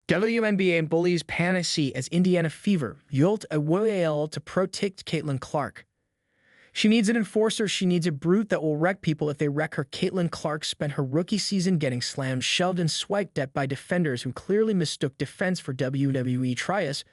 WNBA Bullies Panacea as Indiana Fever yult a WAL to protect Caitlyn Clark. She needs an enforcer, she needs a brute that will wreck people if they wreck her. Caitlyn Clark spent her rookie season getting slammed, shoved, and swiped at by defenders who clearly mistook defense for WWE tryyous.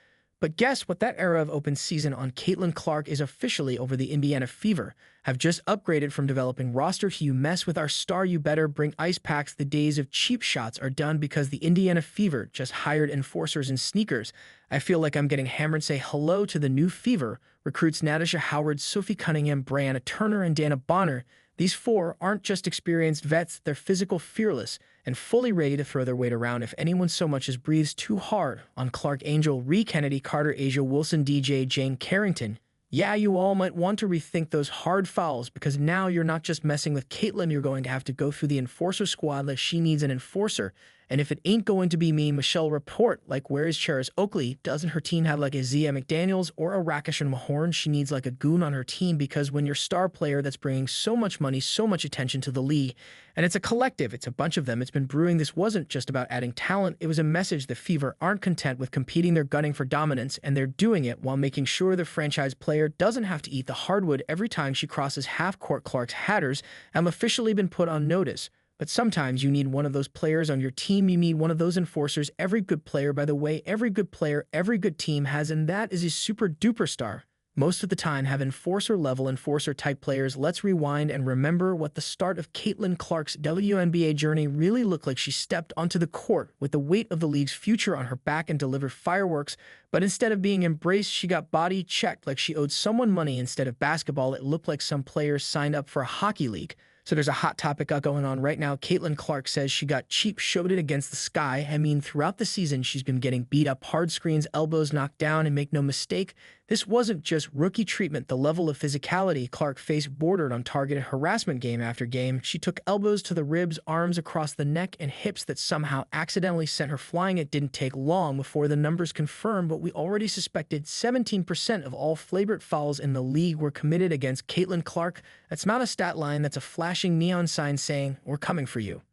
But guess what? That era of open season on Caitlyn Clark is officially over. The Indiana Fever have just upgraded from developing roster to "you mess with our star, you better bring ice packs." The days of cheap shots are done because the Indiana Fever just hired enforcers and sneakers. I feel like I'm getting hammered. Say hello to the new Fever. Recruits Natasha, Sophie, Cunningham, Brianna, Turner, and Dana Bonner. These four aren't just experienced vets, they're physical, fearless, and fully ready to throw their weight around if anyone so much as breathes too hard on Clark. Angel, Ree Kennedy Carter Asia, Wilson, DJ, Jane Carrington. Yeah, you all might want to rethink those hard fouls because now you're not just messing with Caitlyn, you're going to have to go through the enforcer squad like she needs an enforcer. And if it ain't going to be me, Michelle, report, like, where is Tryyous Oakley? Doesn't her team have like a Zia McDaniels or a Rakesh and Mahorn? She needs like a goon on her team because when your star player that's bringing so much money, so much attention to the league, and it's a collective, it's a bunch of them, it's been brewing. This wasn't just about adding talent, it was a message. The Fever aren't content with competing, they're gunning for dominance, and they're doing it while making sure the franchise player doesn't have to eat the hardwood every time she crosses half-court. Clark's hatters have officially been put on notice. But sometimes you need one of those players on your team. You need one of those enforcers. Every good player, by the way, every good player, every good team has, and that is a super duper star. Most of the time have enforcer level, enforcer type players. Let's rewind and remember what the start of Caitlyn Clark's WNBA journey really looked like. She stepped onto the court with the weight of the league's future on her back and delivered fireworks, but instead of being embraced, she got body checked like she owed someone money. Instead of basketball, it looked like some players signed up for a hockey league. So there's a hot topic going on right now. Caitlyn Clark says she got cheap, showed it against the sky. I mean, throughout the season, she's been getting beat up, hard screens, elbows knocked down, and make no mistake, this wasn't just rookie treatment. The level of physicality Clark faced bordered on targeted harassment game after game. She took elbows to the ribs, arms across the neck, and hips that somehow accidentally sent her flying. It didn't take long before the numbers confirmed what we already suspected. 17% of all flagrant fouls in the league were committed against Caitlyn Clark. That's not a stat line, that's a flashing neon sign saying, "We're coming for you."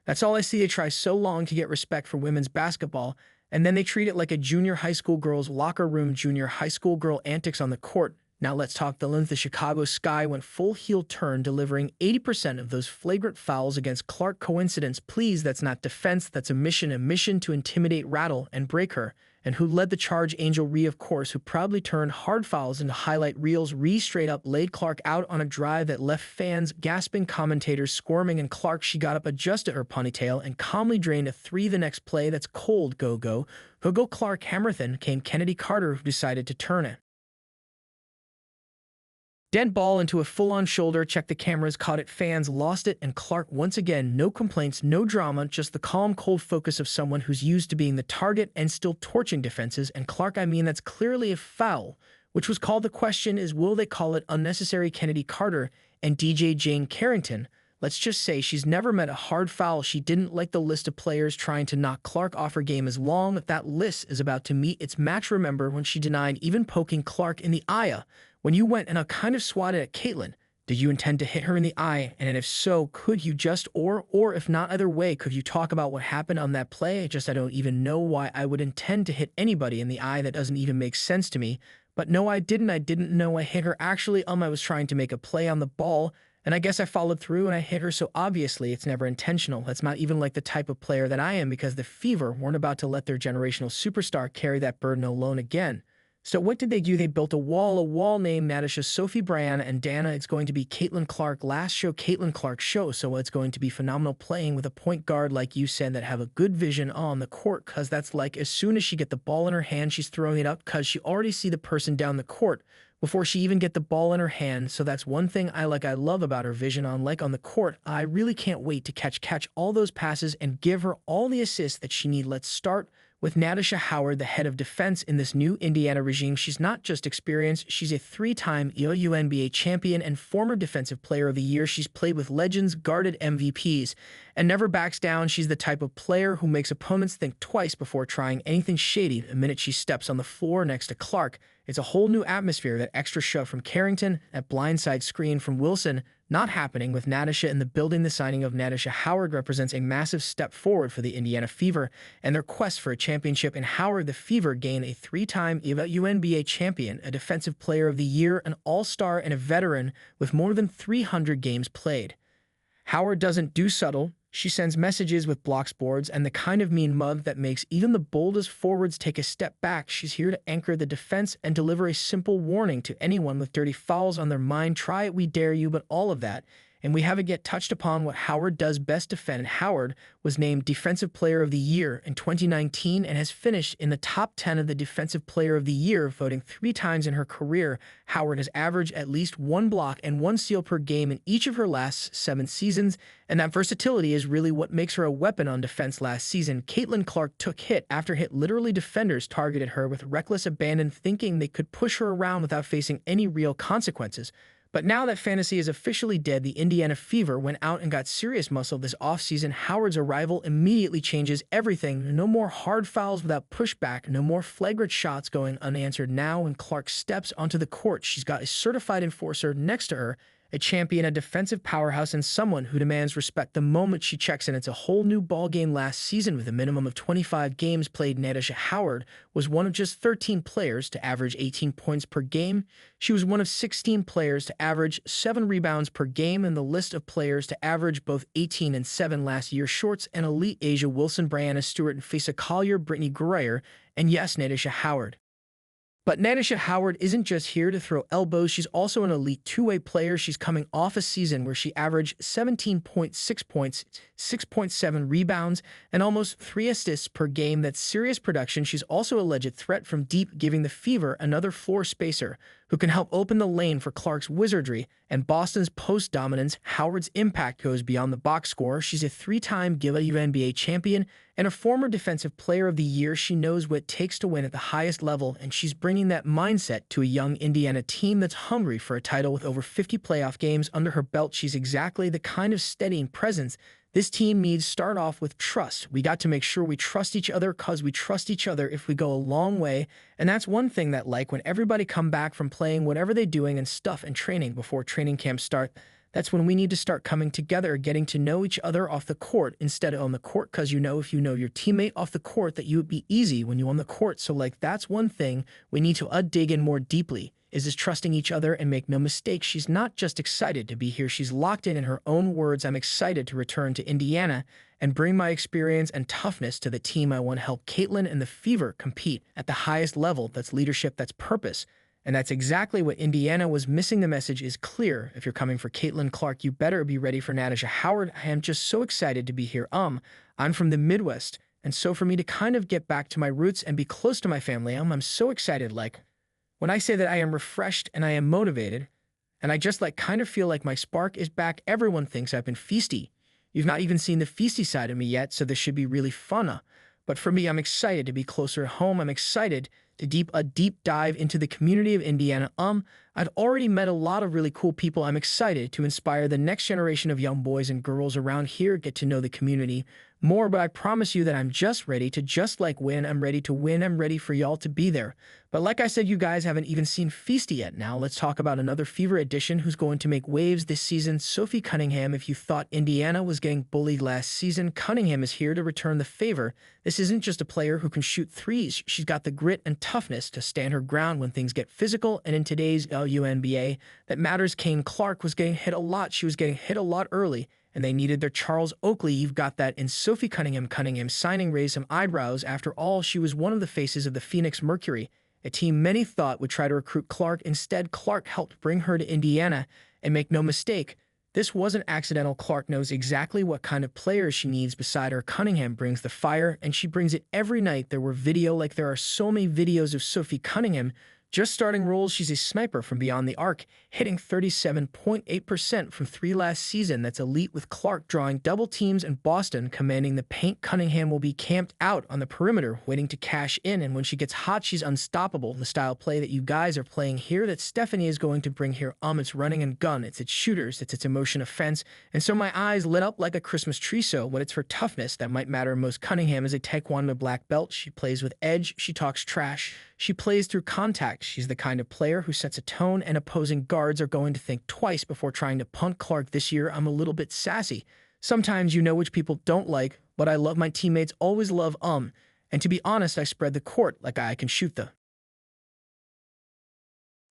That's all I see. They try so long to get respect for women's basketball, and then they treat it like a junior high school girl's locker room. Junior high school girl antics on the court. Now let's talk the length. The Chicago Sky went full heel turn, delivering 80% of those flagrant fouls against Clark. Coincidence? Please, that's not defense, that's a mission to intimidate, rattle, and break her. And who led the charge? Angel Ree, of course, who proudly turned hard fouls into highlight reels. Ree straight up laid Clark out on a drive that left fans gasping, commentators squirming, and Clark, she got up, adjusted her ponytail, and calmly drained a three. The next play, that's cold, go. Clark Hammerthen came Kennedy Carter, who decided to turn it. Dead ball into a full-on shoulder. Check the cameras, caught it, fans lost it, and Clark once again, no complaints, no drama, just the calm, cold focus of someone who's used to being the target and still torching defenses. And Clark, I mean, that's clearly a foul, which was called. The question is, will they call it unnecessary? Kennedy Carter and DJ Jane Carrington. Let's just say she's never met a hard foul. She didn't like the list of players trying to knock Clark off her game. As long as that list is about to meet its match. Remember when she denied even poking Clark in the eye? When you went and kind of swatted at Caitlyn, did you intend to hit her in the eye? And if so, could you just, or if not, either way, could you talk about what happened on that play? I don't even know why I would intend to hit anybody in the eye. That doesn't even make sense to me. But no, I didn't know I hit her. Actually, I was trying to make a play on the ball, and I guess I followed through and I hit her, so obviously it's never intentional. That's not even like the type of player that I am, because the Fever weren't about to let their generational superstar carry that burden alone again. So what did they do? They built a wall named Natasha, Sophie, Brianna, and Dana. It's going to be Caitlyn Clark. Last show, Caitlyn Clark show. So it's going to be phenomenal playing with a point guard, like you said, that have a good vision on the court, because that's like as soon as she get the ball in her hand, she's throwing it up because she already see the person down the court before she even get the ball in her hand. So that's one thing I love about her vision on the court. I really can't wait to catch all those passes and give her all the assists that she need. Let's start with Natasha, the head of defense in this new Indiana regime. She's not just experienced, she's a three-time WNBA champion and former Defensive Player of the Year. She's played with legends, guarded MVPs, and never backs down. She's the type of player who makes opponents think twice before trying anything shady. The minute she steps on the floor next to Clark, it's a whole new atmosphere. That extra shove from Carrington, that blindside screen from Wilson, not happening with Natasha in the building. The signing of Natasha Howard represents a massive step forward for the Indiana Fever and their quest for a championship. In Howard, the Fever gain a three-time WNBA champion, a Defensive Player of the Year, an All-Star, and a veteran with more than 300 games played. Howard doesn't do subtle. She sends messages with blocks boards and the kind of mean mug that makes even the boldest forwards take a step back. She's here to anchor the defense and deliver a simple warning to anyone with dirty fouls on their mind. Try it, we dare you, but all of that. And we haven't yet touched upon what Howard does best: defend. Howard was named Defensive Player of the Year in 2019 and has finished in the top 10 of the Defensive Player of the Year voting 3 times in her career. Howard has averaged at least 1 block and 1 steal per game in each of her last 7 seasons, and that versatility is really what makes her a weapon on defense. Last season, Caitlyn Clark took hit after hit. Literally, defenders targeted her with reckless abandon, thinking they could push her around without facing any real consequences. But now that fantasy is officially dead, the Indiana Fever went out and got serious muscle this offseason. Howard's arrival immediately changes everything. No more hard fouls without pushback, no more flagrant shots going unanswered. Now when Clark steps onto the court, she's got a certified enforcer next to her, a champion, a defensive powerhouse, and someone who demands respect the moment she checks in. It's a whole new ballgame. Last season, with a minimum of 25 games played, Natasha Howard was one of just 13 players to average 18 points per game. She was one of 16 players to average 7 rebounds per game, and the list of players to average both 18 and 7 last year. Shorts and elite: Asia Wilson, Brianna Stewart, and Fisa Collier, Brittany Greyer, and yes, Natasha Howard. But Natasha Howard isn't just here to throw elbows. She's also an elite two-way player. She's coming off a season where she averaged 17.6 points, 6.7 rebounds, and almost 3 assists per game. That's serious production. She's also a legit threat from deep, giving the Fever another floor spacer who can help open the lane for Clark's wizardry and Boston's post dominance. Howard's impact goes beyond the box score. She's a 3-time WNBA champion and a former Defensive Player of the Year. She knows what it takes to win at the highest level, and she's bringing that mindset to a young Indiana team that's hungry for a title. With over 50 playoff games under her belt, she's exactly the kind of steadying presence this team needs. Start off with trust. We got to make sure we trust each other, because we trust each other if we go a long way. And that's one thing that, like, when everybody come back from playing whatever they're doing and stuff and training before training camp start, that's when we need to start coming together, getting to know each other off the court instead of on the court. Because if you know your teammate off the court, that you would be easy when you're on the court. So like, that's one thing we need to dig in more deeply, is just trusting each other. And make no mistake, she's not just excited to be here. She's locked in her own words. I'm excited to return to Indiana and bring my experience and toughness to the team. I want to help Caitlyn and the Fever compete at the highest level. That's leadership, that's purpose. And that's exactly what Indiana was missing. The message is clear. If you're coming for Caitlyn Clark, you better be ready for Natasha Howard. I am just so excited to be here. I'm from the Midwest, and so for me to kind of get back to my roots and be close to my family, I'm so excited. Like, when I say that I am refreshed and I am motivated, and I just kind of feel like my spark is back. Everyone thinks I've been feisty. You've not even seen the feisty side of me yet, so this should be really fun. But for me, I'm excited to be closer at home. I'm excited to deep dive into the community of Indiana. I've already met a lot of really cool people. I'm excited to inspire the next generation of young boys and girls around here, get to know the community more. But I promise you that I'm just ready to win. I'm ready to win. I'm ready for y'all to be there. But like I said, you guys haven't even seen Feisty yet. Now let's talk about another Fever addition who's going to make waves this season, Sophie Cunningham. If you thought Indiana was getting bullied last season, Cunningham is here to return the favor. This isn't just a player who can shoot threes. She's got the grit and toughness to stand her ground when things get physical. And in today's WNBA, that matters. Caitlyn Clark was getting hit a lot. She was getting hit a lot early, and they needed their Charles Oakley. You've got that in Sophie Cunningham. Cunningham signing raised some eyebrows. After all, she was one of the faces of the Phoenix Mercury, a team many thought would try to recruit Clark. Instead, Clark helped bring her to Indiana. And make no mistake, this wasn't accidental. Clark knows exactly what kind of players she needs beside her. Cunningham brings the fire, and she brings it every night. There are so many videos of Sophie Cunningham just starting roles. She's a sniper from beyond the arc, hitting 37.8% from 3 last season. That's elite, with Clark drawing double teams and Boston commanding the paint. Cunningham will be camped out on the perimeter, waiting to cash in, and when she gets hot, she's unstoppable. The style play that you guys are playing here, that Stephanie is going to bring here, it's running and gun, it's its shooters, it's its emotion offense, and so my eyes lit up like a Christmas tree. So when it's for toughness that might matter most, Cunningham is a Taekwondo black belt. She plays with edge, she talks trash, she plays through contact. She's the kind of player who sets a tone, and opposing guards are going to think twice before trying to punt Clark. This year, I'm a little bit sassy. Sometimes you know which people don't like, but I love my teammates, always love and to be honest, I spread the court like I can shoot the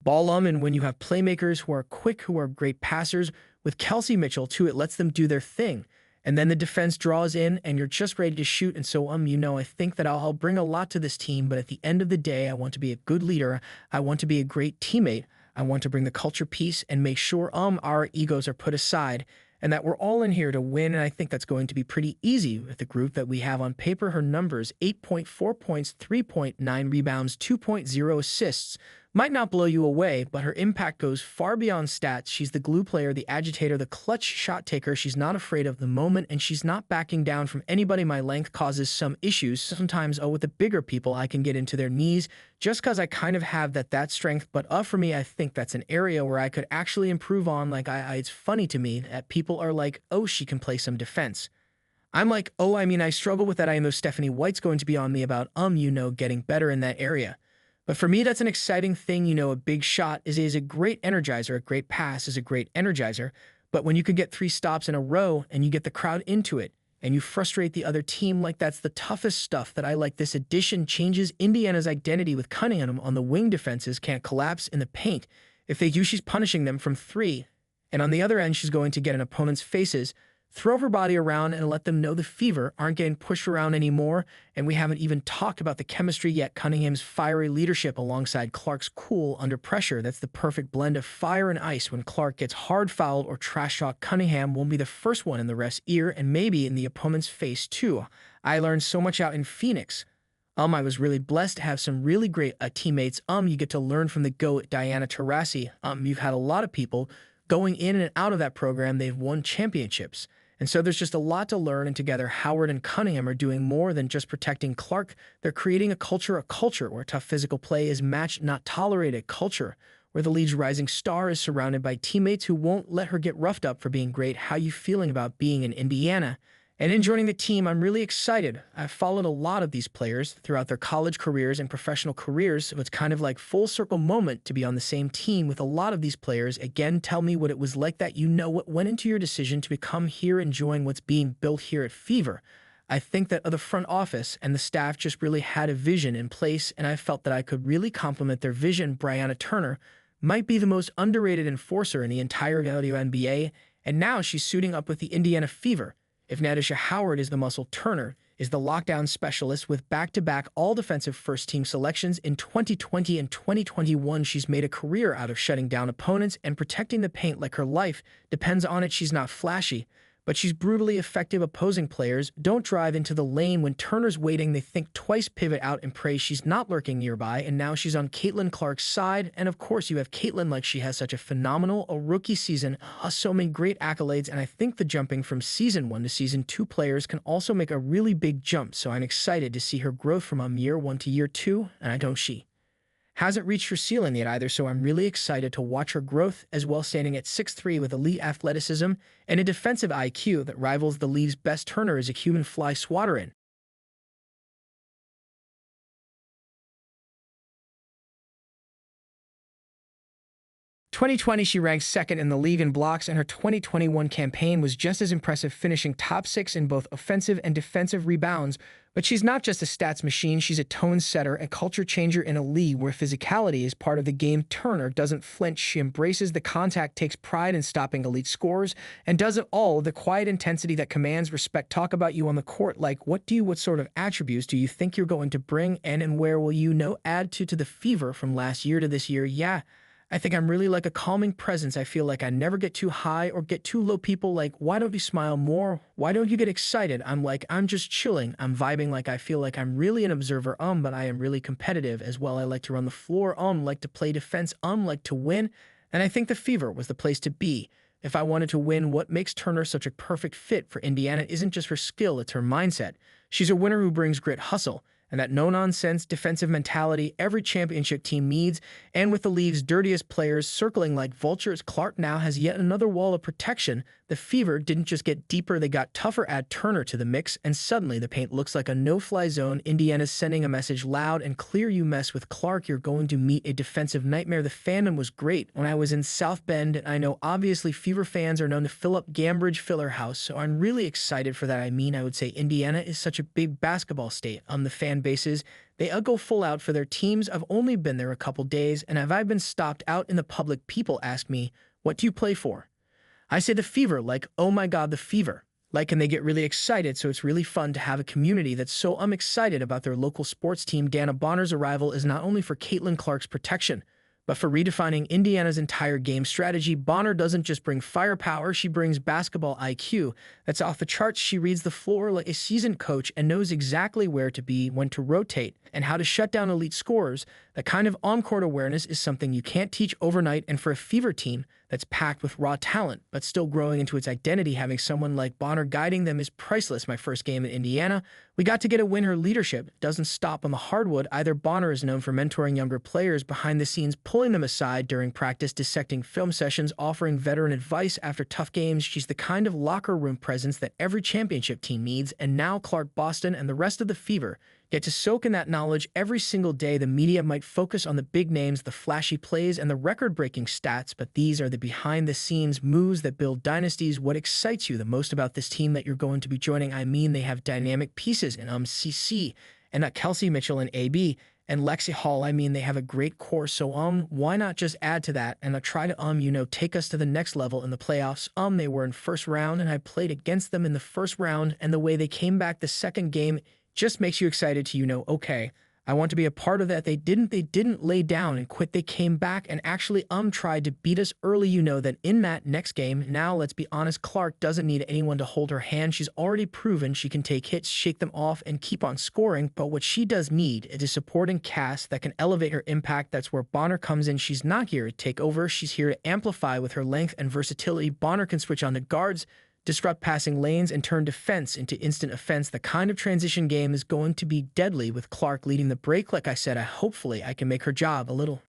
ball and when you have playmakers who are quick, who are great passers, with Kelsey Mitchell too, it lets them do their thing. And then the defense draws in and you're just ready to shoot. And so, I think that I'll bring a lot to this team, but at the end of the day, I want to be a good leader. I want to be a great teammate. I want to bring the culture piece and make sure our egos are put aside and that we're all in here to win. And I think that's going to be pretty easy with the group that we have on paper. Her numbers, 8.4 points, 3.9 rebounds, 2.0 assists. Might not blow you away, but her impact goes far beyond stats. She's the glue player, the agitator, the clutch shot taker. She's not afraid of the moment, and she's not backing down from anybody. My length causes some issues. Sometimes, with the bigger people, I can get into their knees just because I kind of have that strength. But for me, I think that's an area where I could actually improve on. It's funny to me that people are like, oh, she can play some defense. I'm like, I struggle with that. I know Stephanie White's going to be on me about, getting better in that area. But for me, that's an exciting thing. A big shot is a great energizer. A great pass is a great energizer. But when you can get 3 stops in a row and you get the crowd into it and you frustrate the other team, that's the toughest stuff that I like. This addition changes Indiana's identity with Cunningham on the wing. Defenses can't collapse in the paint. If they do, she's punishing them from 3. And on the other end, she's going to get in opponent's faces, throw her body around and let them know the Fever aren't getting pushed around anymore. And we haven't even talked about the chemistry yet. Cunningham's fiery leadership alongside Clark's cool under pressure. That's the perfect blend of fire and ice. When Clark gets hard fouled or trash talk, Cunningham won't be the first one in the ref's ear and maybe in the opponent's face too. I learned so much out in Phoenix. I was really blessed to have some really great teammates. You get to learn from the GOAT, Diana Taurasi. You've had a lot of people going in and out of that program. They've won championships. And so there's just a lot to learn, and together Howard and Cunningham are doing more than just protecting Clark. They're creating a culture where tough physical play is matched, not tolerated, a culture where the league's rising star is surrounded by teammates who won't let her get roughed up for being great. How you feeling about being in Indiana and in joining the team? I'm really excited. I've followed a lot of these players throughout their college careers and professional careers, so it's kind of like full circle moment to be on the same team with a lot of these players. Again, tell me what it was like, that what went into your decision to become here and join what's being built here at Fever. I think that the front office and the staff just really had a vision in place, and I felt that I could really complement their vision. Brianna Turner might be the most underrated enforcer in the entire WNBA, and now she's suiting up with the Indiana Fever. If Natasha Howard is the muscle, Turner is the lockdown specialist with back-to-back all-defensive first-team selections in 2020 and 2021. She's made a career out of shutting down opponents and protecting the paint like her life depends on it. She's not flashy, but she's brutally effective. Opposing players don't drive into the lane when Turner's waiting. They think twice, pivot out, and pray she's not lurking nearby. And now she's on Caitlyn Clark's side. And of course, you have Caitlyn, she has such a phenomenal rookie season, so many great accolades. And I think the jumping from season 1 to season 2 players can also make a really big jump. So I'm excited to see her growth from year 1 to year 2. And she hasn't reached her ceiling yet either, so I'm really excited to watch her growth as well, standing at 6'3" with elite athleticism and a defensive IQ that rivals the league's best. Turner is a human fly swatter in 2020, she ranked second in the league in blocks, and her 2021 campaign was just as impressive, finishing top 6 in both offensive and defensive rebounds. But she's not just a stats machine, she's a tone setter, a culture changer in a league where physicality is part of the game. Turner doesn't flinch, she embraces the contact, takes pride in stopping elite scorers, and does it all with the quiet intensity that commands respect. Talk about you on the court, what sort of attributes do you think you're going to bring, and where will you add to the Fever from last year to this year? Yeah, I think I'm really like a calming presence. I feel like I never get too high or get too low. People why don't you smile more? Why don't you get excited? I'm just chilling. I'm vibing. I feel like I'm really an observer, but I am really competitive as well. I like to run the floor, like to play defense, like to win. And I think the Fever was the place to be. If I wanted to win, what makes Turner such a perfect fit for Indiana isn't just her skill, it's her mindset. She's a winner who brings grit, hustle, and that no-nonsense defensive mentality every championship team needs. And with the league's dirtiest players circling like vultures, Clark now has yet another wall of protection. The Fever didn't just get deeper, they got tougher. Add Turner to the mix, and suddenly the paint looks like a no-fly zone. Indiana's sending a message loud and clear: you mess with Clark, you're going to meet a defensive nightmare. The fandom was great when I was in South Bend, and I know obviously Fever fans are known to fill up Gambridge Filler House, so I'm really excited for that. I would say Indiana is such a big basketball state. The fan bases, they go full out for their teams. I've only been there a couple days, and have I been stopped out in the public, people ask me, what do you play for? I say the Fever, like, oh my god, the Fever. Like, and they get really excited, so it's really fun to have a community that's so excited about their local sports team. Dana Bonner's arrival is not only for Caitlyn Clark's protection, but for redefining Indiana's entire game strategy. Bonner doesn't just bring firepower, she brings basketball IQ that's off the charts. She reads the floor like a seasoned coach and knows exactly where to be, when to rotate, and how to shut down elite scorers. That kind of on-court awareness is something you can't teach overnight, and for a Fever team that's packed with raw talent, but still growing into its identity, having someone like Bonner guiding them is priceless. My first game in Indiana, we got to get a win. Her leadership doesn't stop on the hardwood either. Bonner is known for mentoring younger players behind the scenes, pulling them aside during practice, dissecting film sessions, offering veteran advice after tough games. She's the kind of locker room presence that every championship team needs, and now Clark, Boston, and the rest of the Fever get to soak in that knowledge every single day. The media might focus on the big names, the flashy plays, and the record-breaking stats, but these are the behind-the-scenes moves that build dynasties. What excites you the most about this team that you're going to be joining? They have dynamic pieces in CC, and Kelsey Mitchell and AB, and Lexi Hall. They have a great core, so why not just add to that and try to take us to the next level in the playoffs? They were in first round, and I played against them in the first round, and the way they came back the second game just makes you excited to, okay, I want to be a part of that. They didn't lay down and quit. They came back and actually tried to beat us early. That in that next game, now let's be honest, Clark doesn't need anyone to hold her hand. She's already proven she can take hits, shake them off, and keep on scoring. But what she does need is a supporting cast that can elevate her impact. That's where Bonner comes in. She's not here to take over. She's here to amplify with her length and versatility. Bonner can switch on the guards, disrupt passing lanes, and turn defense into instant offense. The kind of transition game is going to be deadly with Clark leading the break. Like I said, hopefully I can make her job a little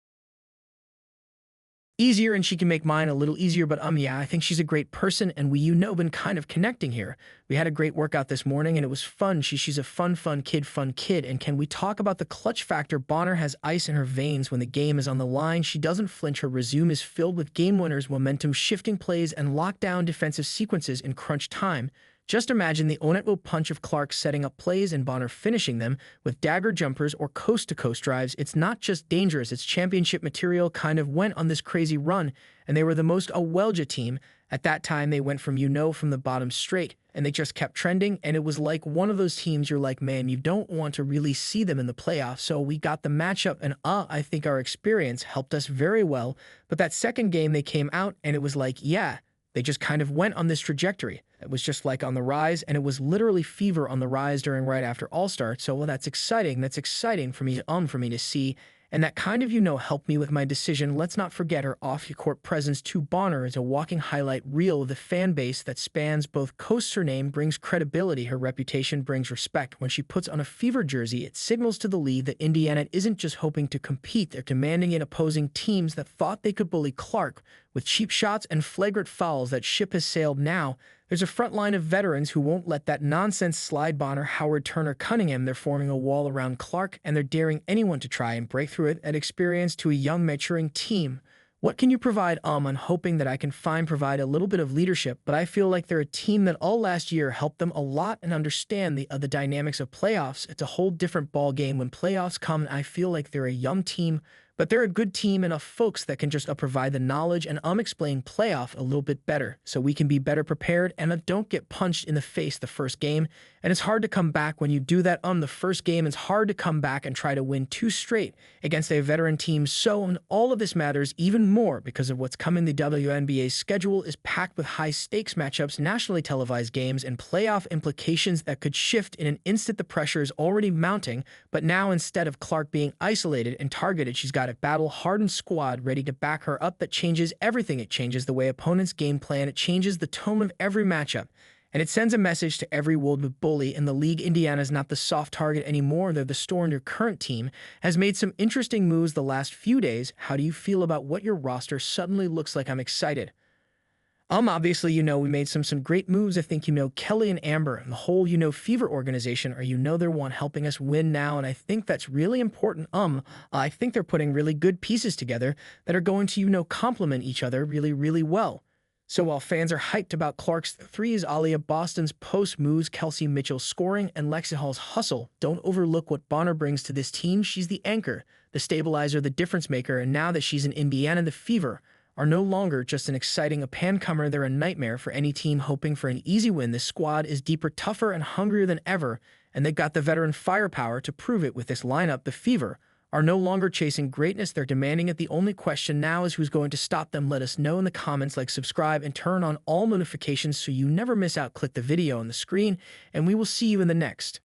easier, and she can make mine a little easier. But I think she's a great person, and been kind of connecting here. We had a great workout this morning, and it was fun. She's a fun kid. And can we talk about the clutch factor? Bonner has ice in her veins when the game is on the line. She doesn't flinch. Her resume is filled with game winners, momentum shifting plays, and lockdown defensive sequences in crunch time. Just imagine the own-it-will punch of Clark setting up plays and Bonner finishing them with dagger jumpers or coast-to-coast drives. It's not just dangerous, it's championship material. Kind of went on this crazy run, and they were the most Welja team. At that time, they went from the bottom straight, and they just kept trending, and it was like one of those teams you're like, man, you don't want to really see them in the playoffs. So we got the matchup, and I think our experience helped us very well. But that second game, they came out, and it was like, yeah, they just kind of went on this trajectory. It was just like on the rise, and it was literally Fever on the rise right after All-Star. So, that's exciting. That's exciting for me to see. And that kind of, helped me with my decision. Let's not forget her off-court presence too. Bonner is a walking highlight reel of the fan base that spans both coasts. Her name brings credibility. Her reputation brings respect. When she puts on a Fever jersey, it signals to the league that Indiana isn't just hoping to compete. They're demanding it. Opposing teams that thought they could bully Clark with cheap shots and flagrant fouls, that ship has sailed now. There's a front line of veterans who won't let that nonsense slide. Bonner, Howard, Turner, Cunningham, they're forming a wall around Clark, and they're daring anyone to try and break through it. Add experience to a young, maturing team. What can you provide? I'm hoping that I can provide a little bit of leadership, but I feel like they're a team that all last year helped them a lot and understand the dynamics of playoffs. It's a whole different ball game when playoffs come, and I feel like they're a young team, but they're a good team, enough folks that can just provide the knowledge and explain playoff a little bit better so we can be better prepared and don't get punched in the face the first game. And it's hard to come back when you do that the first game. It's hard to come back and try to win 2 straight against a veteran team. So all of this matters even more because of what's coming. The WNBA schedule is packed with high-stakes matchups, nationally televised games, and playoff implications that could shift in an instant. The pressure is already mounting, but now instead of Clark being isolated and targeted, she's got a battle-hardened squad ready to back her up. That changes everything. It changes the way opponents game plan. It changes the tone of every matchup. And it sends a message to every WNBA bully in the league. Indiana's not the soft target anymore. They're the star, and your current team has made some interesting moves the last few days. How do you feel about what your roster suddenly looks like? I'm excited. Obviously, we made some great moves. I think, Kelly and Amber and the whole, Fever organization are, they're one helping us win now. And I think that's really important. I think they're putting really good pieces together that are going to, complement each other really, really well. So while fans are hyped about Clark's threes, Aaliyah Boston's post moves, Kelsey Mitchell's scoring, and Lexi Hall's hustle, don't overlook what Bonner brings to this team. She's the anchor, the stabilizer, the difference maker. And now that she's in Indiana, the Fever are no longer just an exciting up-and-comer. They're a nightmare for any team hoping for an easy win. This squad is deeper, tougher, and hungrier than ever, and they've got the veteran firepower to prove it with this lineup. The Fever are no longer chasing greatness. They're demanding it. The only question now is who's going to stop them. Let us know in the comments. Like, subscribe, and turn on all notifications so you never miss out. Click the video on the screen, and we will see you in the next.